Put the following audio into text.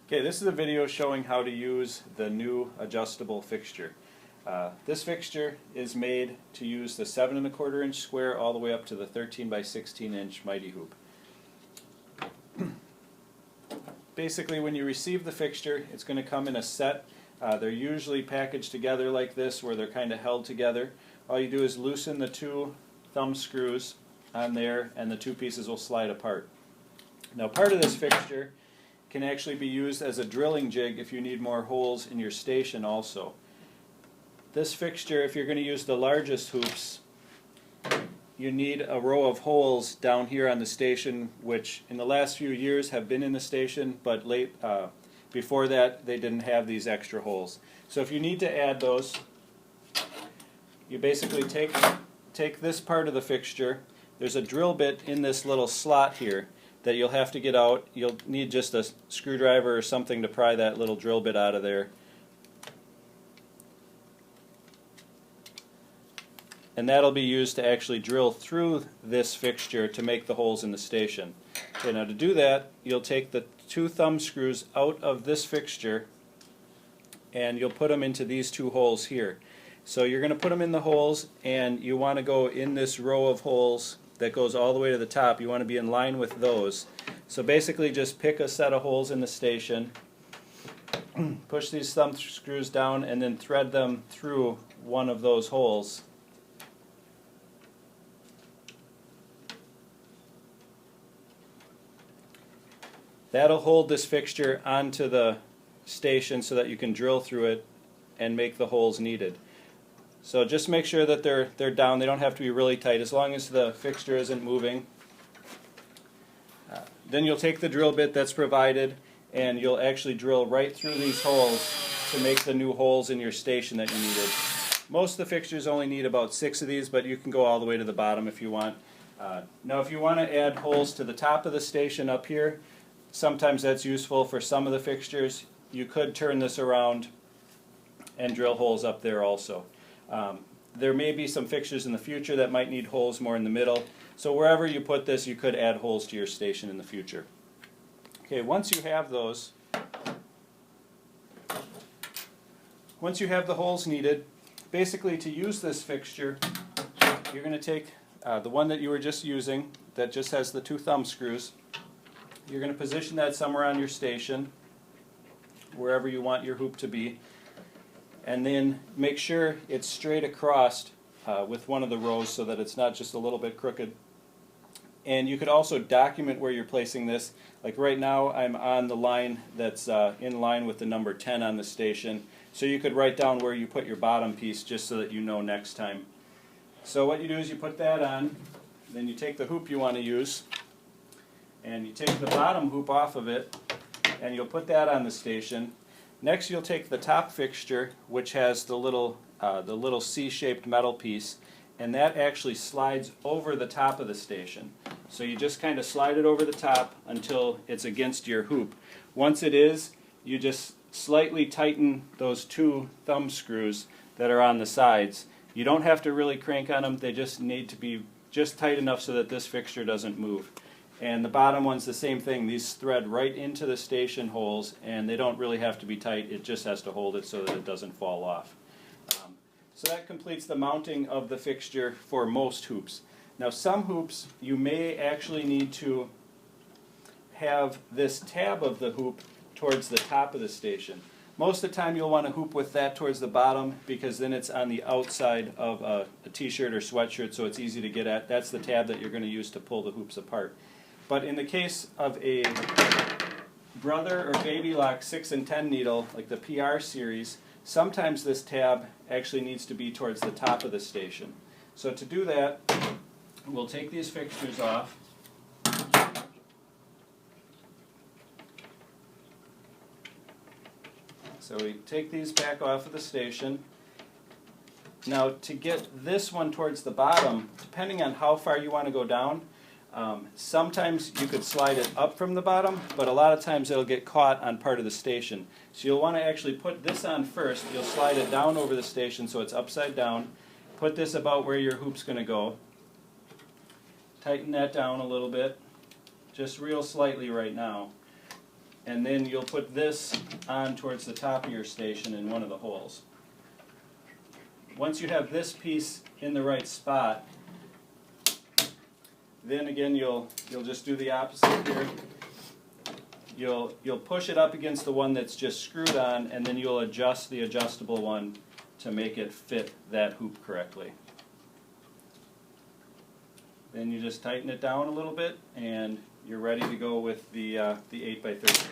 Okay, this is a video showing how to use the new adjustable fixture. This fixture is made to use the 7 1/4 inch square all the way up to the 13 by 16 inch mighty hoop. Basically, when you receive the fixture, it's going to come in a set. They're usually packaged together like this, where they're kind of held together. All you do is loosen the 2 thumb screws on there, and the 2 pieces will slide apart. Now, part of this fixture can actually be used as a drilling jig if you need more holes in your station also. This fixture, if you're going to use the largest hoops, you need a row of holes down here on the station, which in the last few years have been in the station, but before that they didn't have these extra holes. So if you need to add those, you basically take this part of the fixture. There's a drill bit in this little slot here that you'll have to get out. You'll need just a screwdriver or something to pry that little drill bit out of there. And that'll be used to actually drill through this fixture to make the holes in the station. Okay, now to do that, you'll take the 2 thumb screws out of this fixture and you'll put them into these 2 holes here. So you're going to put them in the holes, and you want to go in this row of holes that goes all the way to the top. You want to be in line with those. So basically just pick a set of holes in the station, push these thumb screws down, and then thread them through one of those holes. That'll hold this fixture onto the station so that you can drill through it and make the holes needed. So just make sure that they're down. They don't have to be really tight as long as the fixture isn't moving. Then you'll take the drill bit that's provided and you'll actually drill right through these holes to make the new holes in your station that you needed. Most of the fixtures only need about 6 of these, but you can go all the way to the bottom if you want. Now if you want to add holes to the top of the station up here, sometimes that's useful for some of the fixtures. You could turn this around and drill holes up there also. There may be some fixtures in the future that might need holes more in the middle. So wherever you put this, you could add holes to your station in the future. Okay, once you have those, once you have the holes needed, basically to use this fixture, you're going to take the one that you were just using that just has the 2 thumb screws. You're going to position that somewhere on your station, wherever you want your hoop to be, and then make sure it's straight across with one of the rows so that it's not just a little bit crooked. And you could also document where you're placing this. Like right now I'm on the line that's in line with the number 10 on the station, so you could write down where you put your bottom piece just so that you know next time. So what you do is you put that on, then you take the hoop you want to use, and you take the bottom hoop off of it, and you'll put that on the station. Next you'll take the top fixture, which has the little C-shaped metal piece, and that actually slides over the top of the station. So you just kind of slide it over the top until it's against your hoop. Once it is, you just slightly tighten those 2 thumb screws that are on the sides. You don't have to really crank on them, they just need to be just tight enough so that this fixture doesn't move. And the bottom one's the same thing. These thread right into the station holes, and they don't really have to be tight. It just has to hold it so that it doesn't fall off. So that completes the mounting of the fixture for most hoops. Now some hoops you may actually need to have this tab of the hoop towards the top of the station. Most of the time you'll want to hoop with that towards the bottom, because then it's on the outside of a t-shirt or sweatshirt, so it's easy to get at. That's the tab that you're going to use to pull the hoops apart. But in the case of a brother or baby lock 6 and 10 needle, like the PR series, sometimes this tab actually needs to be towards the top of the station. So to do that, we'll take these fixtures off. So we take these back off of the station. Now to get this one towards the bottom, depending on how far you want to go down, sometimes you could slide it up from the bottom, but a lot of times it'll get caught on part of the station. So you'll want to actually put this on first. You'll slide it down over the station so it's upside down. Put this about where your hoop's going to go. Tighten that down a little bit, just real slightly right now. and then you'll put this on towards the top of your station in one of the holes. Once you have this piece in the right spot, then again you'll just do the opposite here. You'll push it up against the one that's just screwed on, and then you'll adjust the adjustable one to make it fit that hoop correctly. Then you just tighten it down a little bit, and you're ready to go with the 8x13.